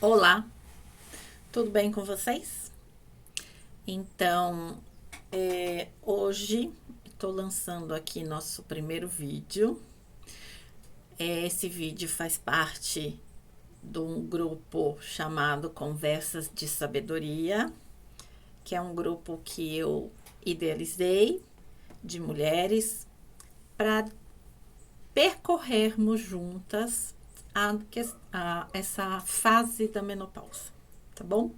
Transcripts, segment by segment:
Olá, tudo bem com vocês? Então, hoje estou lançando aqui nosso primeiro vídeo. Esse vídeo faz parte de um grupo chamado Conversas de Sabedoria, que é um grupo que eu idealizei de mulheres para percorrermos juntas essa fase da menopausa, tá bom?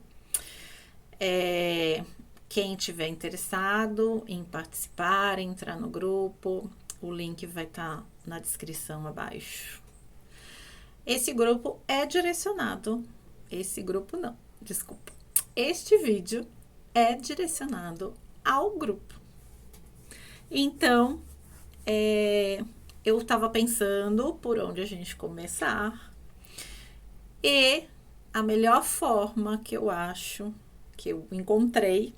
Quem tiver interessado em participar, entrar no grupo, o link vai estar na descrição abaixo. Esse grupo é direcionado, este vídeo é direcionado ao grupo. Então, eu estava pensando por onde a gente começar, e a melhor forma que eu acho, que eu encontrei,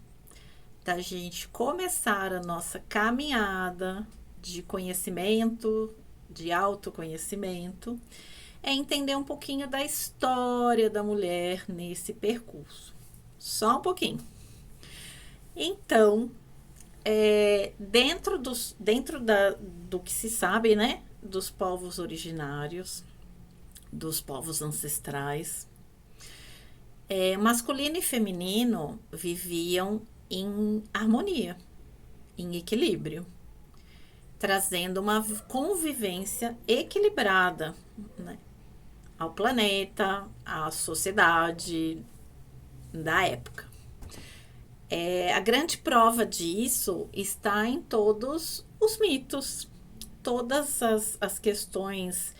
da gente começar a nossa caminhada de conhecimento, de autoconhecimento, é entender um pouquinho da história da mulher nesse percurso. Só um pouquinho. Então, do que se sabe, né, dos povos originários, dos povos ancestrais, masculino e feminino viviam em harmonia, em equilíbrio, trazendo uma convivência equilibrada, né, ao planeta, à sociedade da época. A grande prova disso está em todos os mitos, todas as questões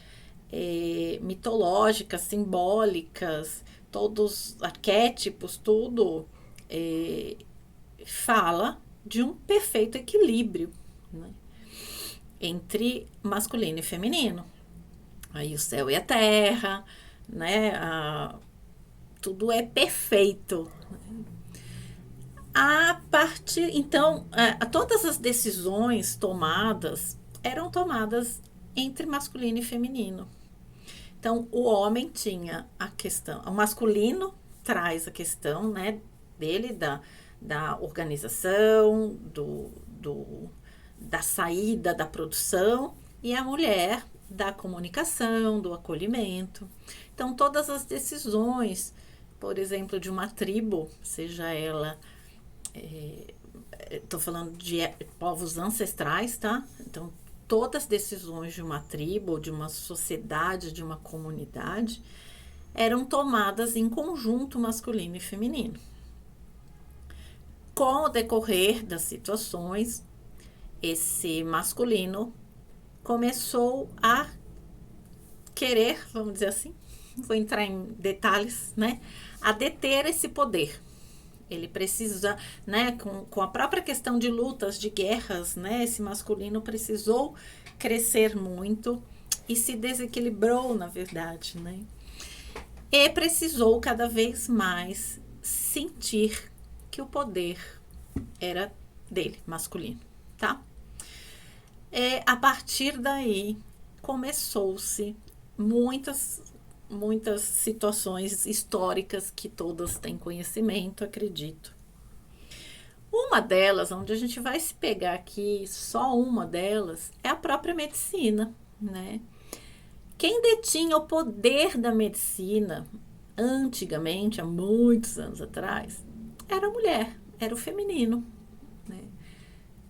mitológicas, simbólicas, todos os arquétipos, tudo fala de um perfeito equilíbrio, né, entre masculino e feminino. Aí o céu e a terra, né, tudo é perfeito. Então, todas as decisões tomadas eram tomadas entre masculino e feminino. Então, o homem tinha a questão, o masculino traz a questão, né, dele, da organização, da saída da produção, e a mulher da comunicação, do acolhimento. Então, todas as decisões, por exemplo, de uma tribo, seja ela, estou falando de povos ancestrais, tá? Então, todas as decisões de uma tribo, de uma sociedade, de uma comunidade, eram tomadas em conjunto masculino e feminino. Com o decorrer das situações, esse masculino começou a querer, vamos dizer assim, vou entrar em detalhes, né, a deter esse poder. Ele precisa, né, com a própria questão de lutas, de guerras, né, esse masculino precisou crescer muito e se desequilibrou, na verdade, né, e precisou cada vez mais sentir que o poder era dele, masculino, tá? A partir daí começou-se muitas situações históricas que todas têm conhecimento, acredito. Uma delas, onde a gente vai se pegar aqui, só uma delas, é a própria medicina, né? Quem detinha o poder da medicina antigamente, há muitos anos atrás, era a mulher, era o feminino, né?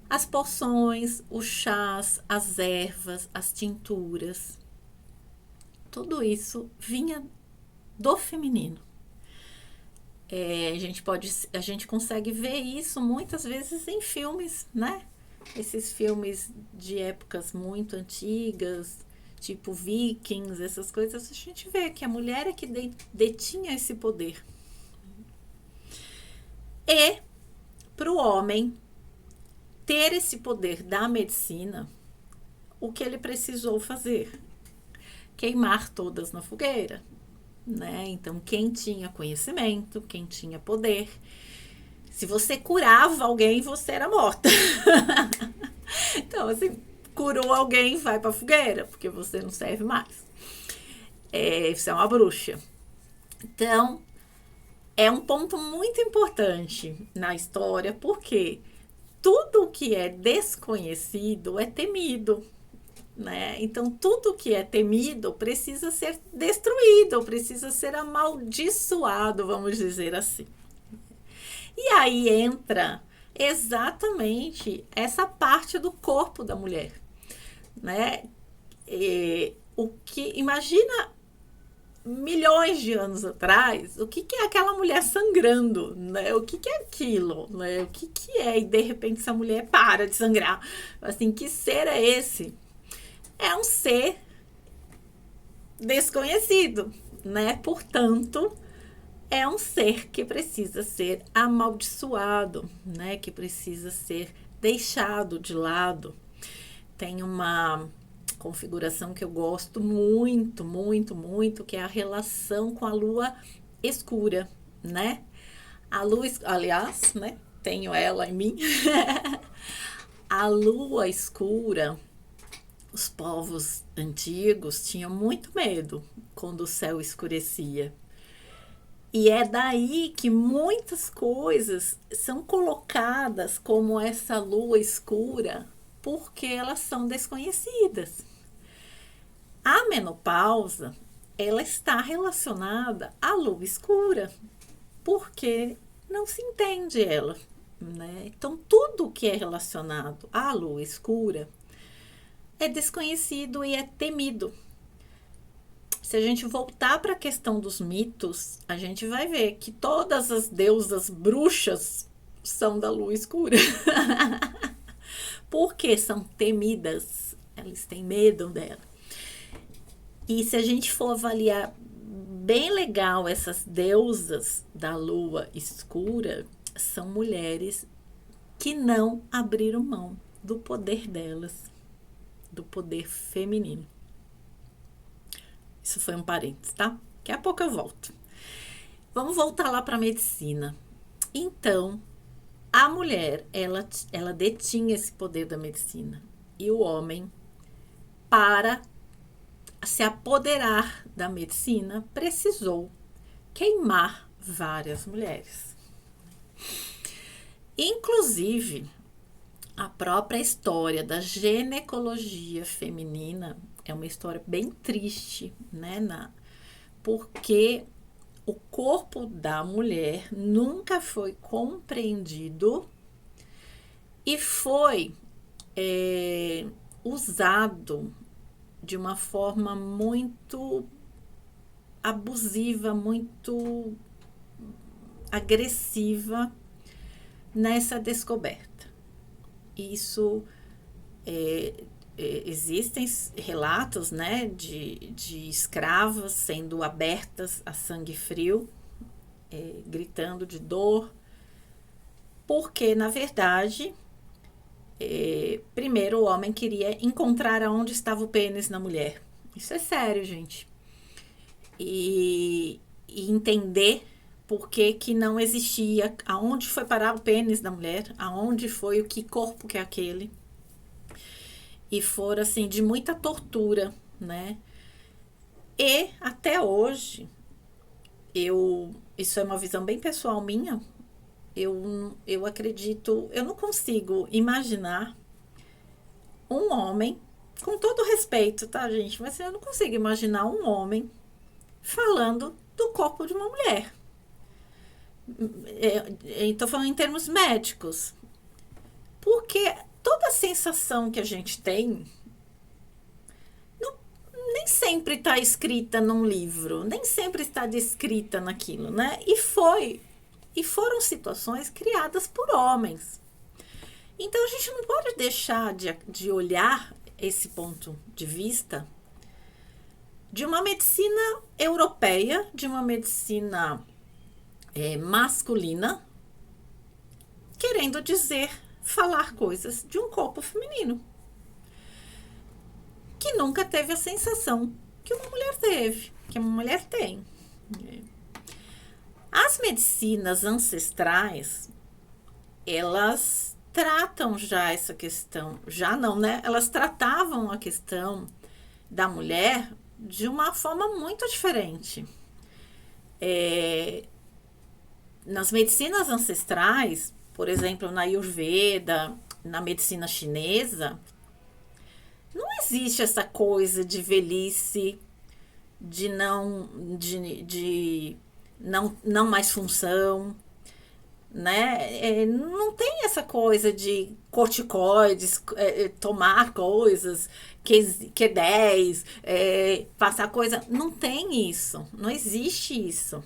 As poções, os chás, as ervas, as tinturas, tudo isso vinha do feminino. A gente consegue ver isso muitas vezes em filmes, né? Esses filmes de épocas muito antigas, tipo Vikings, essas coisas, a gente vê que a mulher é que detinha esse poder. E para o homem ter esse poder da medicina, o que ele precisou fazer? Queimar todas na fogueira, né? Então, quem tinha conhecimento, quem tinha poder, se você curava alguém, você era morta. Então, assim, curou alguém, vai pra fogueira, porque você não serve mais. Você é uma bruxa. Então, é um ponto muito importante na história, porque tudo que é desconhecido é temido, né? Então, tudo que é temido precisa ser destruído, precisa ser amaldiçoado, vamos dizer assim. E aí entra exatamente essa parte do corpo da mulher, né? O que imagina milhões de anos atrás, o que é aquela mulher sangrando, né? O que é aquilo, né? O que é? E de repente essa mulher para de sangrar. Assim, que ser é esse? É um ser desconhecido, né? Portanto, é um ser que precisa ser amaldiçoado, né? Que precisa ser deixado de lado. Tem uma configuração que eu gosto muito, muito, muito, que é a relação com a lua escura, né? A lua, aliás, né? Tenho ela em mim. A lua escura, os povos antigos tinham muito medo quando o céu escurecia. E é daí que muitas coisas são colocadas como essa lua escura, porque elas são desconhecidas. A menopausa, ela está relacionada à lua escura, porque não se entende ela, né? Então, tudo que é relacionado à lua escura é desconhecido e é temido. Se a gente voltar para a questão dos mitos, a gente vai ver que todas as deusas bruxas são da lua escura. Porque são temidas, eles têm medo dela. E se a gente for avaliar bem legal essas deusas da lua escura, são mulheres que não abriram mão do poder delas, do poder feminino. Isso foi um parênteses, tá? Daqui a pouco eu volto. Vamos voltar lá para a medicina. Então, a mulher, ela detinha esse poder da medicina. E o homem, para se apoderar da medicina, precisou queimar várias mulheres. Inclusive, a própria história da ginecologia feminina é uma história bem triste, né? Porque o corpo da mulher nunca foi compreendido e foi usado de uma forma muito abusiva, muito agressiva nessa descoberta. Isso existem relatos, né, de escravas sendo abertas a sangue frio, gritando de dor, porque na verdade primeiro o homem queria encontrar aonde estava o pênis na mulher. Isso é sério, gente. E entender por que não existia, aonde foi parar o pênis da mulher, aonde foi, o que corpo que é aquele. E foram assim de muita tortura, né? E até hoje, isso é uma visão bem pessoal minha, eu acredito, eu não consigo imaginar um homem, com todo respeito, tá, gente? Mas eu não consigo imaginar um homem falando do corpo de uma mulher. Estou falando em termos médicos. Porque toda a sensação que a gente tem nem sempre está escrita num livro, nem sempre está descrita naquilo, né? E foram situações criadas por homens. Então a gente não pode deixar de olhar esse ponto de vista de uma medicina europeia, de uma medicina masculina, querendo dizer, falar coisas de um corpo feminino, que nunca teve a sensação que uma mulher teve, que uma mulher tem. As medicinas ancestrais, elas tratam já essa questão, já não, né? Elas tratavam a questão da mulher de uma forma muito diferente. Nas medicinas ancestrais, por exemplo, na Ayurveda, na medicina chinesa, não existe essa coisa de velhice, de não mais função, né? Não tem essa coisa de corticoides, tomar coisas, Q10, passar coisa. Não tem isso, não existe isso.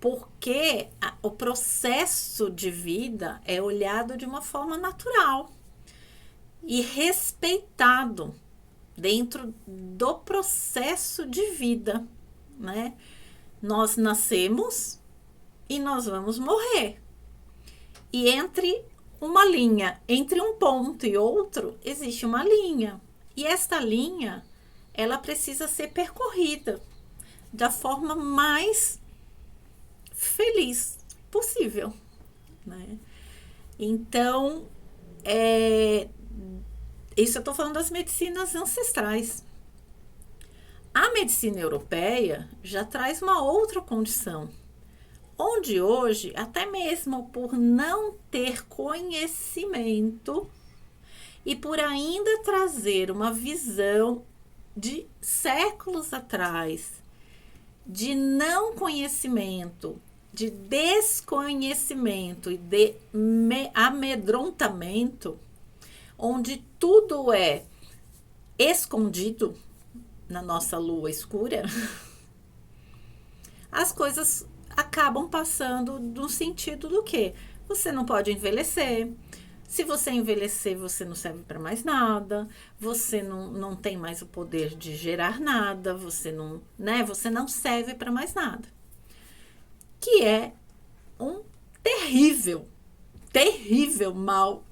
Porque o processo de vida é olhado de uma forma natural e respeitado dentro do processo de vida, né? Nós nascemos e nós vamos morrer. E entre um ponto e outro, existe uma linha. E esta linha, ela precisa ser percorrida da forma mais feliz possível, né? Então, isso eu estou falando das medicinas ancestrais. A medicina europeia já traz uma outra condição, onde hoje, até mesmo por não ter conhecimento e por ainda trazer uma visão de séculos atrás, de não conhecimento, de desconhecimento e de amedrontamento, onde tudo é escondido na nossa lua escura, as coisas acabam passando no sentido do que você não pode envelhecer. Se você envelhecer, você não serve para mais nada, você não tem mais o poder de gerar nada, você não serve para mais nada. Que é um terrível mal,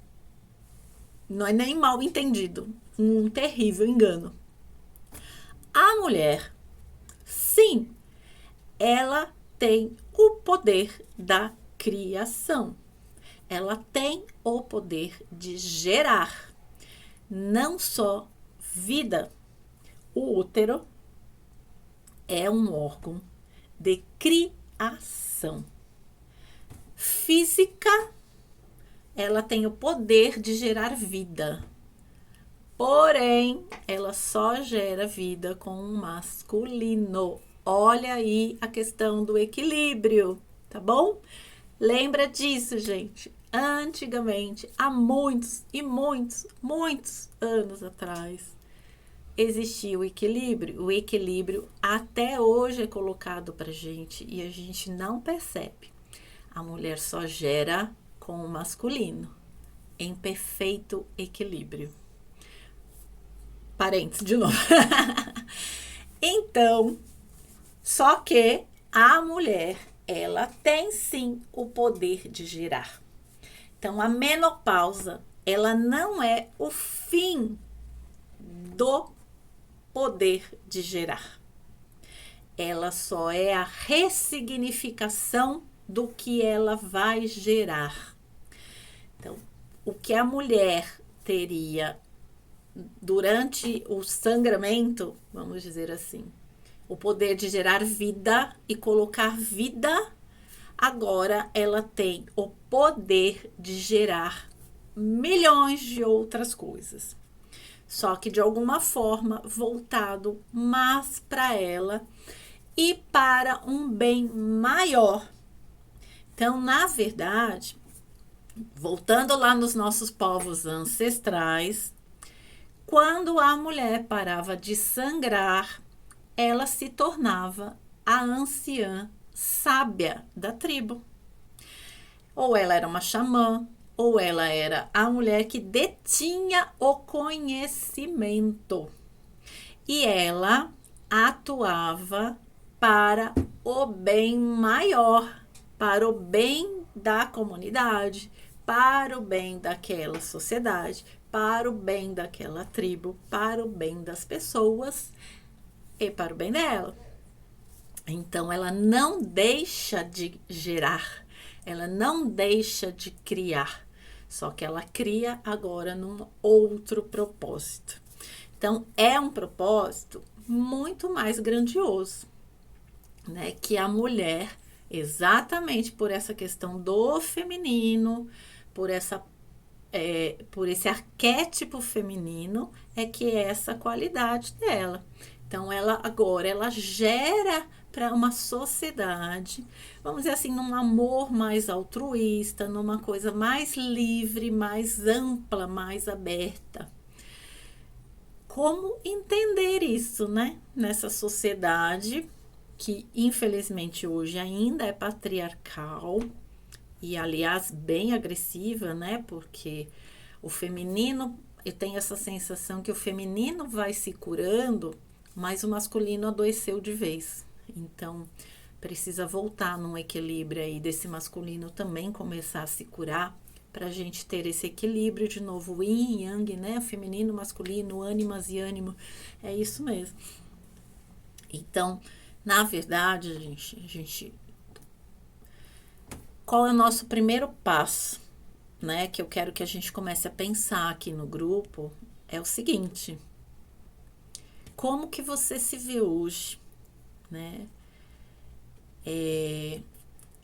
não é nem mal entendido, um terrível engano. A mulher, sim, ela tem o poder da criação. Ela tem o poder de gerar não só vida. O útero é um órgão de criação. Física, ela tem o poder de gerar vida. Porém, ela só gera vida com o masculino. Olha aí a questão do equilíbrio, tá bom? Lembra disso, gente. Antigamente, há muitos e muitos anos atrás, existia o equilíbrio. O equilíbrio até hoje é colocado pra gente e a gente não percebe. A mulher só gera com o masculino, em perfeito equilíbrio. Parênteses de novo. Então, só que a mulher, ela tem sim o poder de gerar. Então, a menopausa, ela não é o fim do poder de gerar. Ela só é a ressignificação do que ela vai gerar. Então, o que a mulher teria durante o sangramento, vamos dizer assim, o poder de gerar vida e colocar vida, agora ela tem o poder de gerar milhões de outras coisas. Só que de alguma forma voltado mais para ela e para um bem maior. Então, na verdade, voltando lá nos nossos povos ancestrais, quando a mulher parava de sangrar, ela se tornava a anciã sábia da tribo. Ou ela era uma xamã, ou ela era a mulher que detinha o conhecimento. E ela atuava para o bem maior, para o bem da comunidade, para o bem daquela sociedade, para o bem daquela tribo, para o bem das pessoas e para o bem dela. Então, ela não deixa de gerar, ela não deixa de criar, só que ela cria agora num outro propósito. Então, é um propósito muito mais grandioso. né? Que a mulher, exatamente por essa questão do feminino, por por esse arquétipo feminino, é que é essa qualidade dela. Então, ela gera para uma sociedade, vamos dizer assim, num amor mais altruísta, numa coisa mais livre, mais ampla, mais aberta. Como entender isso, né? Nessa sociedade que, infelizmente, hoje ainda é patriarcal e, aliás, bem agressiva, né? Porque o feminino, eu tenho essa sensação que o feminino vai se curando, mas o masculino adoeceu de vez. Então, precisa voltar num equilíbrio aí desse masculino também começar a se curar, para a gente ter esse equilíbrio de novo, o yin e yang, né? Feminino, masculino, ânimas e ânimo. É isso mesmo. Então, na verdade, qual é o nosso primeiro passo, né? Que eu quero que a gente comece a pensar aqui no grupo, é o seguinte: como que você se vê hoje, né?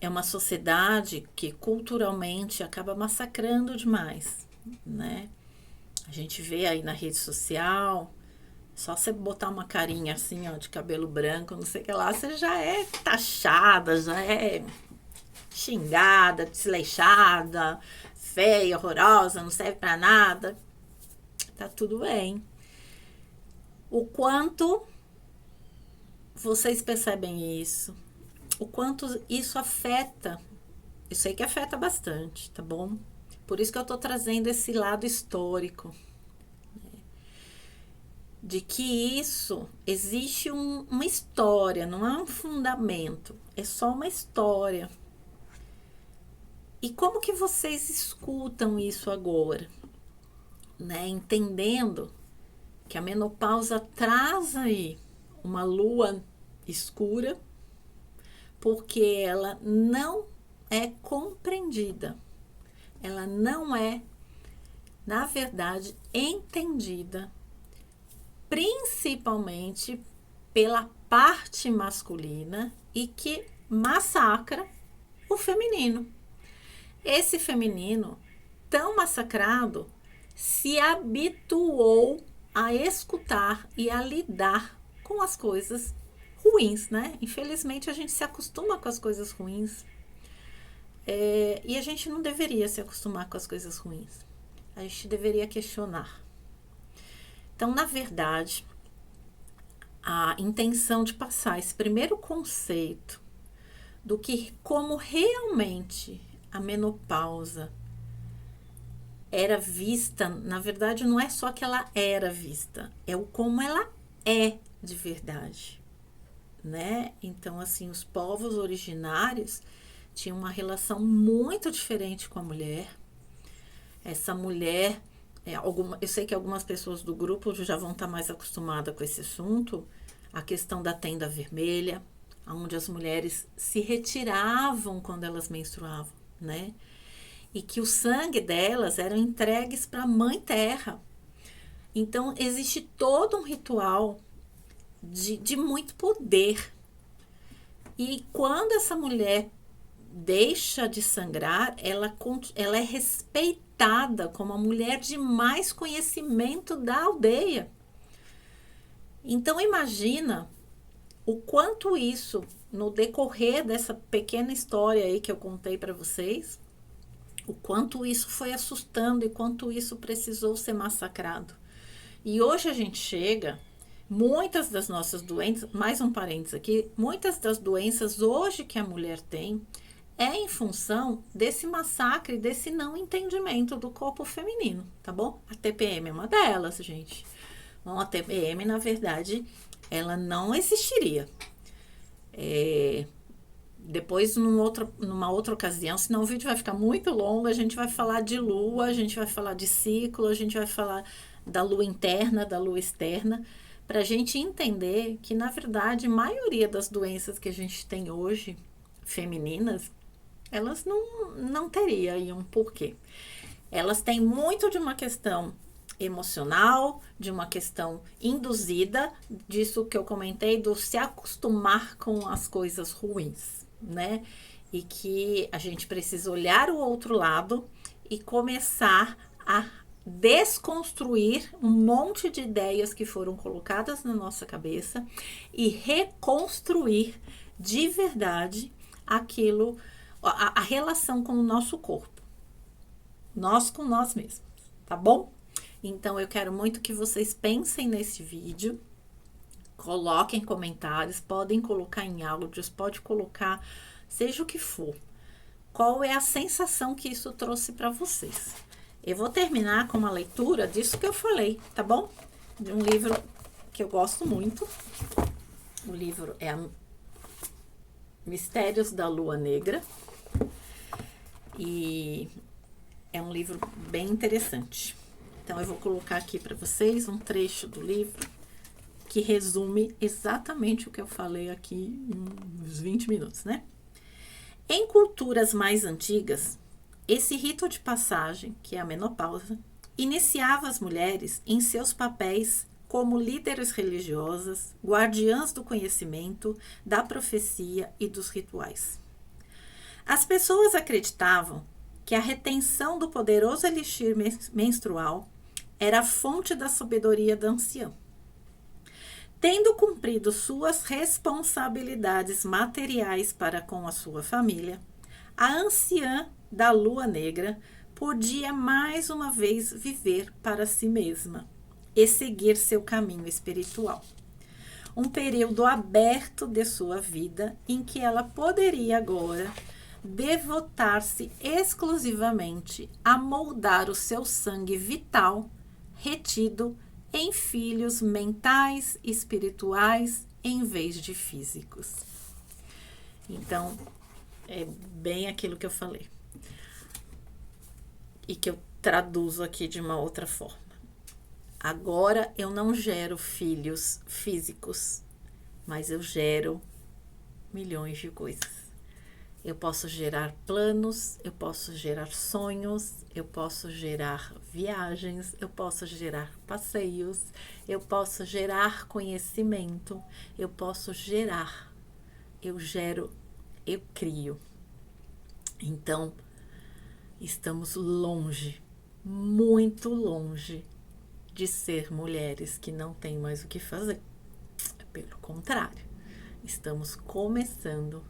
É uma sociedade que culturalmente acaba massacrando demais, né? A gente vê aí na rede social, só você botar uma carinha assim, ó, de cabelo branco, não sei o que lá, você já é taxada, já é xingada, desleixada, feia, horrorosa, não serve pra nada. Tá tudo bem. O quanto vocês percebem isso? O quanto isso afeta? Eu sei que afeta bastante, tá bom? Por isso que eu tô trazendo esse lado histórico, de que isso existe uma história, não é um fundamento, é só uma história. E como que vocês escutam isso agora, né? Entendendo que a menopausa traz aí uma lua escura, porque ela não é compreendida, ela não é, na verdade, entendida, principalmente pela parte masculina e que massacra o feminino. Esse feminino tão massacrado se habituou a escutar e a lidar com as coisas ruins, né? Infelizmente a gente se acostuma com as coisas ruins. E a gente não deveria se acostumar com as coisas ruins. A gente deveria questionar. Então, na verdade, a intenção de passar esse primeiro conceito do que como realmente a menopausa era vista, na verdade não é só que ela era vista, é o como ela é de verdade, né? Então, assim, os povos originários tinham uma relação muito diferente com a mulher. Essa mulher, eu sei que algumas pessoas do grupo já vão estar mais acostumadas com esse assunto, a questão da tenda vermelha, onde as mulheres se retiravam quando elas menstruavam, né? E que o sangue delas eram entregues para a Mãe Terra. Então, existe todo um ritual de muito poder. E quando essa mulher deixa de sangrar, ela é respeitada como a mulher de mais conhecimento da aldeia. Então, imagina o quanto isso, no decorrer dessa pequena história aí que eu contei para vocês, o quanto isso foi assustando e quanto isso precisou ser massacrado. E hoje a gente chega, muitas das nossas doenças, mais um parênteses aqui, muitas das doenças hoje que a mulher tem é em função desse massacre, desse não entendimento do corpo feminino, tá bom? A TPM é uma delas, gente. Bom, a TPM, na verdade, ela não existiria. Depois, numa outra ocasião, senão o vídeo vai ficar muito longo, a gente vai falar de lua, a gente vai falar de ciclo, a gente vai falar da lua interna, da lua externa, para a gente entender que, na verdade, a maioria das doenças que a gente tem hoje, femininas, elas não teriam um porquê. Elas têm muito de uma questão emocional, de uma questão induzida, disso que eu comentei, do se acostumar com as coisas ruins, né? E que a gente precisa olhar o outro lado e começar a desconstruir um monte de ideias que foram colocadas na nossa cabeça e reconstruir de verdade aquilo, a relação com o nosso corpo, nós com nós mesmos, tá bom? Então eu quero muito que vocês pensem nesse vídeo, coloquem comentários, podem colocar em áudios, pode colocar seja o que for. Qual é a sensação que isso trouxe para vocês? Eu vou terminar com uma leitura disso que eu falei, tá bom? De um livro que eu gosto muito. O livro é Mistérios da Lua Negra. E é um livro bem interessante. Então, eu vou colocar aqui para vocês um trecho do livro que resume exatamente o que eu falei aqui em uns 20 minutos, né? Em culturas mais antigas, esse rito de passagem, que é a menopausa, iniciava as mulheres em seus papéis como líderes religiosas, guardiãs do conhecimento, da profecia e dos rituais. As pessoas acreditavam que a retenção do poderoso elixir menstrual era a fonte da sabedoria da anciã. Tendo cumprido suas responsabilidades materiais para com a sua família, a anciã da Lua Negra podia mais uma vez viver para si mesma e seguir seu caminho espiritual. Um período aberto de sua vida em que ela poderia agora devotar-se exclusivamente a moldar o seu sangue vital retido em filhos mentais e espirituais em vez de físicos. Então, é bem aquilo que eu falei. E que eu traduzo aqui de uma outra forma. Agora eu não gero filhos físicos, mas eu gero milhões de coisas. Eu posso gerar planos, eu posso gerar sonhos, eu posso gerar viagens, eu posso gerar passeios, eu posso gerar conhecimento, eu posso gerar, eu gero, eu crio. Então, estamos longe, muito longe de ser mulheres que não têm mais o que fazer. Pelo contrário, estamos começando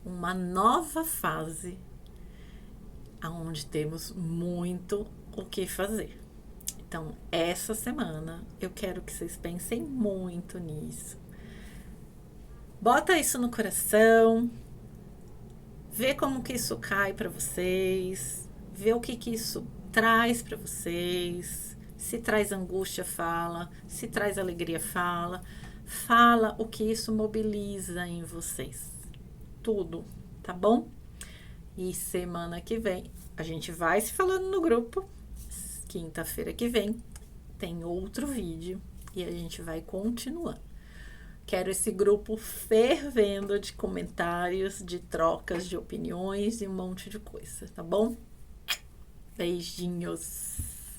uma nova fase onde temos muito o que fazer. Então, essa semana eu quero que vocês pensem muito nisso. Bota isso no coração, vê como que isso cai para vocês, vê o que isso traz para vocês. Se traz angústia, fala. Se traz alegria, fala. Fala o que isso mobiliza em vocês. Tudo, tá bom? E semana que vem a gente vai se falando no grupo. Quinta-feira que vem tem outro vídeo e a gente vai continuando. Quero esse grupo fervendo de comentários, de trocas de opiniões e um monte de coisa, tá bom? Beijinhos!